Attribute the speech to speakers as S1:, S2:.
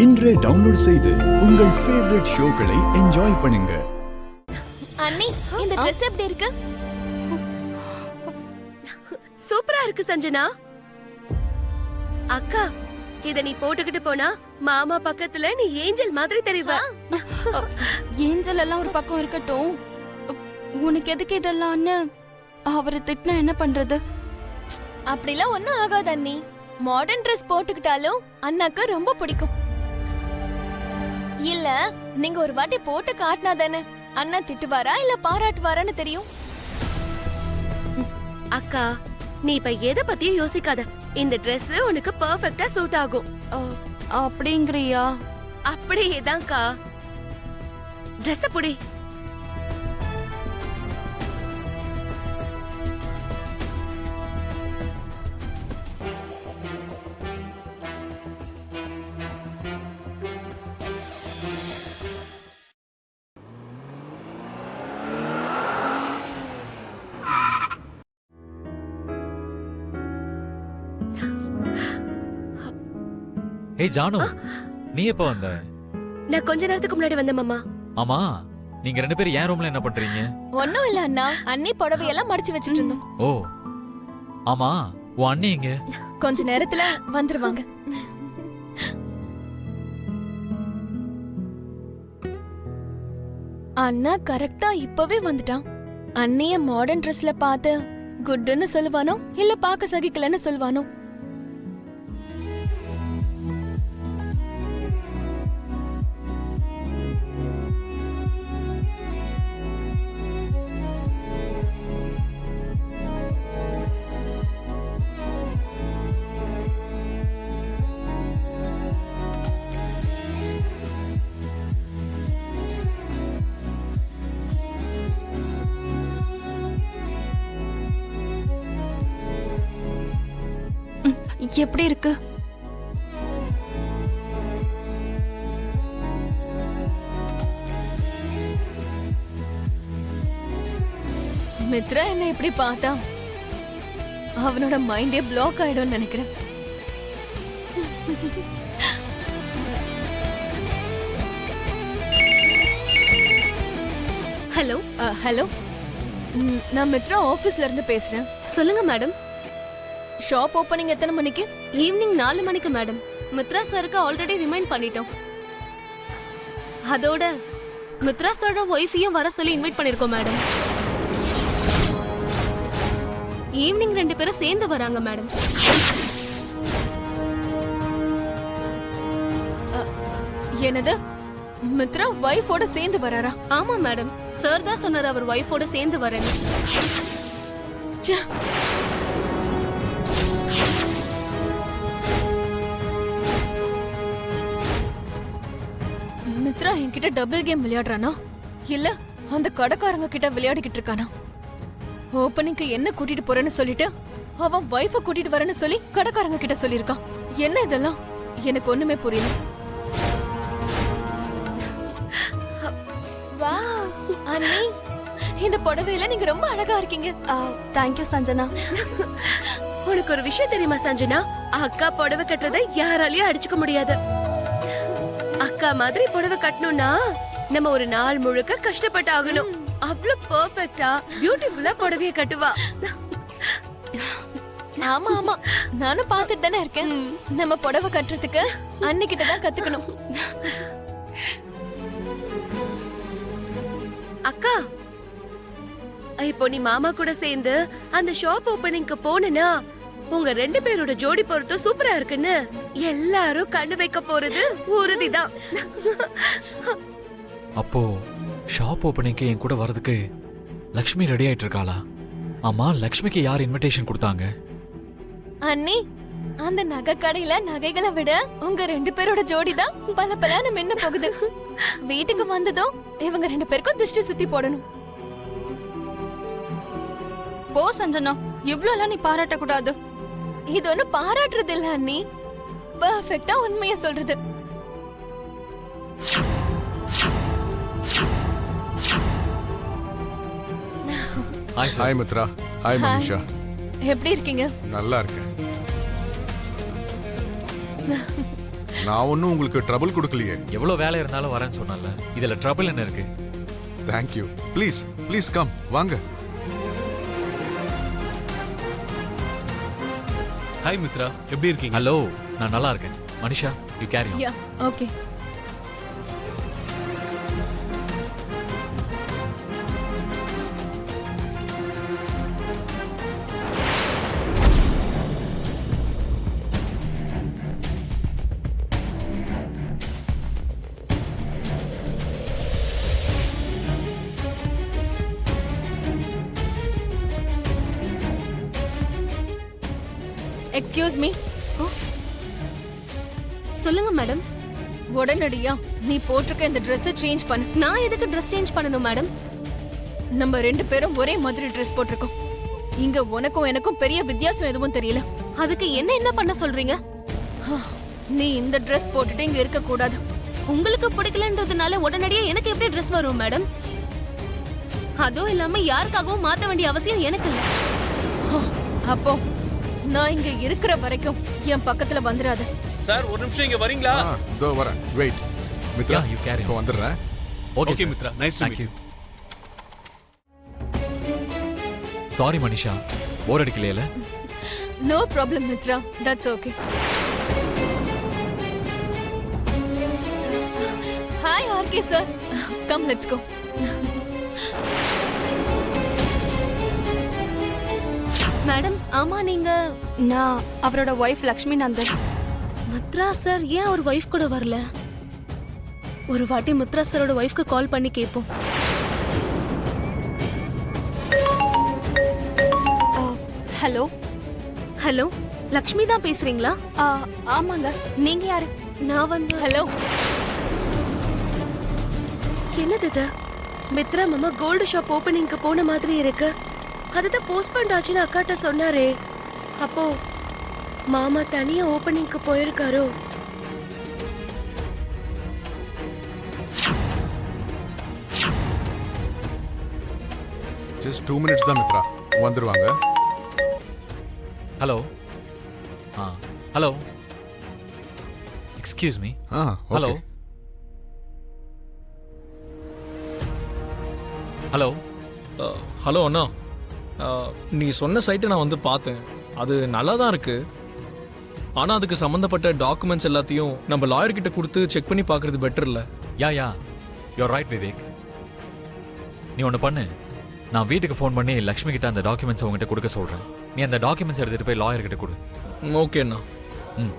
S1: இன்றே டவுன்லோட் செய்து உங்கள் ஃபேவரட் ஷோக்களை என்ஜாய் பண்ணுங்க.
S2: அண்ணி, இந்த Dress எப்படி இருக்கு?
S3: சூப்பரா இருக்கு சஞ்சனா. அக்கா, இத நீ போட்டுக்கிட்டு போனா மாமா பக்கத்துல நீ ஏஞ்சல் மாதிரி தெரிவ.
S4: ஏஞ்சல் எல்லாம் ஒரு பக்கம் இருக்கட்டும், உனக்கு எதுக்கு இதெல்லாம்னு அவரை திட்டினா என்ன பண்றது?
S2: அப்படிலாம் ஒண்ணும் ஆகாது அண்ணி. மாடர்ன் Dress போட்டுக்கிட்டாலும் அண்ணாக்கு ரொம்ப பிடிக்கும். இல்ல, நீங்க ஒரு வாட்டி போட்டு காட்டினா தானே அண்ணா திட்டுவாரா இல்ல பாராட்டுவாரான்னு தெரியும்.
S3: அக்கா, நீ இப்ப எதை பத்தியும் யோசிக்காத. இந்த Dress உனக்கு பெர்ஃபெக்ட்டா சூட் ஆகும்.
S4: அப்படிங்கறியா?
S3: அப்படியேதான்க்கா. Dress புடி.
S5: ஏய் ஜானு, நீ எப்ப வந்த?
S3: நான் கொஞ்ச நேரத்துக்கு முன்னாடி வந்தேன் மாமா.
S5: ஆமா, நீங்க ரெண்டு பேரும் என் ரூம்ல என்ன பண்றீங்க?
S2: ஒண்ணும் இல்ல அண்ணா, அண்ணி புடவையெல்லாம் மடிச்சு வச்சிட்டு இருந்தோம்.
S5: ஓ ஆமா, உன் அண்ணி எங்க?
S2: கொஞ்ச நேரத்துல வந்துருவாங்க. அண்ணா கரெக்டா இப்பவே வந்துட்டான். அண்ணிய மாடர்ன் Dressல பார்த்து குட்னு சொல்லுவானோ இல்ல பாக்க சகிக்கலன்னு சொல்லுவானோ?
S4: எப்படி இருக்கு?
S2: மித்ரா என்ன இப்படி பார்த்தா அவனோட மைண்டே பிளாக் ஆயிடும் நினைக்கிறேன்.
S3: ஹலோ.
S2: ஹலோ, நான் மித்ரா ஆபீஸ்ல இருந்து பேசுறேன்.
S3: சொல்லுங்க மேடம்.
S2: ஷாப் ஓபனிங் எத்தனை மணிக்கு?
S3: ஈவினிங் 4 மணிக்கு மேடம். மித்ரா சாருக்கு ஆல்ரெடி ரிமைண்ட் பண்ணிட்டோம். அதோட மித்ரா சாரோட ஒய்ஃபையும் வர சொல்லி இன்வைட் பண்ணிருக்கோம் மேடம். ஈவினிங் 2 பேரும் சேர்ந்து வராங்க மேடம்.
S2: என்னது, மித்ரா வைஃபோட சேர்ந்து வராரா?
S3: ஆமா மேடம், சார் தான் சொன்னார் அவர் ஒய்ஃபோட சேர்ந்து வரேன்னு.
S2: மித்ரா என்கிட்ட டபுள் கேம் விளையாடுறானா இல்ல அந்த கடைக்காரங்க கிட்ட விளையாடிக்கிட்டு இருக்கானா? ஓப்பனிங்க்கு என்ன கூட்டிட்டு போறேன்னு சொல்லிட்டு அவன் வைஃப கூட்டிட்டு வரேன்னு சொல்லி கடைக்காரங்க கிட்ட சொல்லிருக்கான். என்ன இதெல்லாம்? எனக்கு ஒண்ணுமே புரியல. வாவ் அண்ணி, இந்த புடவையில நீங்க ரொம்ப அழகா இருக்கீங்க.
S4: Thank you Sanjana.
S3: உனக்கு ஒரு விஷயம் தெரியுமா சஞ்சனா? அக்கா புடவை கட்டுறதை யாராலையும் அடிச்சுக்க முடியாது. அக்கா மாதிரி புடவை கட்டணும்னா நம்ம ஒரு நாள் முழுக்க கஷ்டப்பட்டு ஆகணும். அவ்வளவு பெர்ஃபெக்ட்டா பியூட்டிஃபுல்லா புடவைய கட்டுவா.
S2: ஆமா ஆமா, நானும் பார்த்துட்டு தானே இருக்கேன். நம்ம புடவை கட்டுறதுக்கு அன்னிக்கிட்ட தான் கத்துக்கணும்.
S3: அக்கா, இப்போ நீ மாமா கூட சேர்ந்து அந்த ஷாப் ஓபனிங்க்கு போனா உங்க 2 பேரோட ஜோடி பொருத்தம் சூப்பரா இருக்குன்னு எல்லாரும் கண்ணு வைக்க போறது உறுதிதான்.
S5: அப்போ ஷாப் ஓபனிங்க்கு என் கூட வரதுக்கு லக்ஷ்மி ரெடி ஆயிட்டு இருக்காளா? ஆமா, லக்ஷ்மிக்கு யார் இன்விடேஷன் கொடுத்தாங்க?
S2: அண்ணி, அந்த நகை கடையில நகைகளை விட உங்க 2 பேரோட ஜோடி தான் பல பலன்னு மின்ன போகுது. வீட்டுக்கு வந்ததும் இவங்க 2 பேருக்கும் திருஷ்டி சுத்தி போடணும்.
S4: போ சஞ்சனா, இவ்ளோ எல்லாம் நீ பாராட்ட கூடாது.
S2: இது ஒண்ணு பாராட்டுறது இல்ல அண்ணி, பெர்ஃபெக்ட்டா உண்மையை சொல்றது.
S6: ஹாய் மித்ரா. ஹாய் மனிஷா.
S2: எப்படி இருக்கீங்க?
S6: நல்லா இருக்கேன். நான் ஒன்றும் உங்களுக்கு ட்ரபிள் கொடுக்கலையே.
S5: எவ்வளவு வேலை இருந்தாலும் வரேன்னு சொன்னல, இதுல ட்ரபிள் என்ன இருக்கு?
S6: தேங்க்யூ. ப்ளீஸ் ப்ளீஸ் கம், வாங்க.
S7: ஹாய் மித்ரா, எப்படி இருக்கீங்க?
S5: ஹலோ, நான் நல்லா இருக்கேன். Manisha, you carry on.
S2: Yeah okay. Excuse me.
S3: சொல்லுங்க மேடம்.
S2: உடனடியா நீ போட்டிருக்க இந்த Dress சேஞ்ச் பண்ணு.
S3: நான் எதுக்கு ட்ரெஸ் சேஞ்ச் பண்ணணும் மேடம்?
S2: நம்ம 2 பேரும் ஒரே மாதிரி Dress போட்டிருக்கோம். இங்க உனக்கும் எனக்கும் பெரிய வித்தியாசம் எதுவும் தெரியல.
S3: அதுக்கு என்ன பண்ண சொல்றீங்க?
S2: நீ இந்த Dress போட்டுட்டு இங்க இருக்க கூடாது.
S3: உங்களுக்கு பிடிக்கலன்றதுனால உடனடியா எனக்கு எப்படி ட்ரெஸ் வரும் மேடம்? அதுவும் இல்லாம யாருக்காகவும் மாத்த வேண்டிய அவசியம் எனக்கு இல்ல.
S2: அப்போ நான் இங்க இருக்கிற வரைக்கும் என் பக்கத்துல வந்துடாத.
S7: சார் ஒரு நிமிஷம் இங்க வரீங்களா?
S6: இதோ வரேன். Wait Mitra,
S5: Yeah, you carry on.
S6: இப்போ வந்துடுறேன்.
S5: Okay
S7: okay Mitra, nice to
S5: Thank
S7: meet
S5: you. Sorry Manisha, bore அடிக்கலையில?
S2: No problem Mitra, that's okay. Hi RK sir, come let's go.
S3: Madam, ஆமா நீங்க
S4: நான் அவரோட ஒய்ஃப் லக்ஷ்மி நந்தன்.
S3: மித்ரா சார் ஏன் அவர் வைஃப் கூட வரல? ஒரு வாட்டி மித்ரா சாரோட வைஃப்க்கு கால் பண்ணி கேட்போம்.
S4: ஹலோ.
S3: ஹலோ, லக்ஷ்மி தான் பேசுறீங்களா?
S4: ஆமாங்க, நீங்க யாரு?
S3: நான் வந்து
S2: ஹலோ.
S3: என்னது இது? மித்ரா மாமா கோல்டு ஷாப் ஓபனிங்க்கு போன மாதிரி இருக்கு. அதுதான் போஸ்ட்போன் ஆச்சுன்னு அக்காட்ட சொன்னாரே. அப்போ மாமா தனியா ஓபனிங்க்கு போயிருக்காரோ?
S6: ஜஸ்ட் 2 மினிட்ஸ் தான் மித்ரா, வந்துருவாங்க.
S5: Hello. Hello, excuse me. Hello. Hello.
S7: Hello அண்ணா, நீ சொன்ன சைட்டை நான் வந்து பார்த்தேன். அது நல்லா தான் இருக்கு. ஆனா அதுக்கு சம்பந்தப்பட்ட டாக்குமெண்ட்ஸ் எல்லாத்தையும் நம்ம லாயர் கிட்ட கொடுத்து செக் பண்ணி பார்க்கிறது பெட்டர் இல்ல?
S5: யா யூர் ரைட் விவேக். நீ ஒன்று பண்ணு, நான் வீட்டுக்கு ஃபோன் பண்ணி லக்ஷ்மி கிட்ட அந்த டாக்குமெண்ட்ஸ் உங்ககிட்ட கொடுக்க சொல்றேன். நீ அந்த டாக்குமெண்ட்ஸ் எடுத்துட்டு போய் லாயர் கிட்ட கொடு.
S7: ஓகே அண்ணா.
S5: ம்.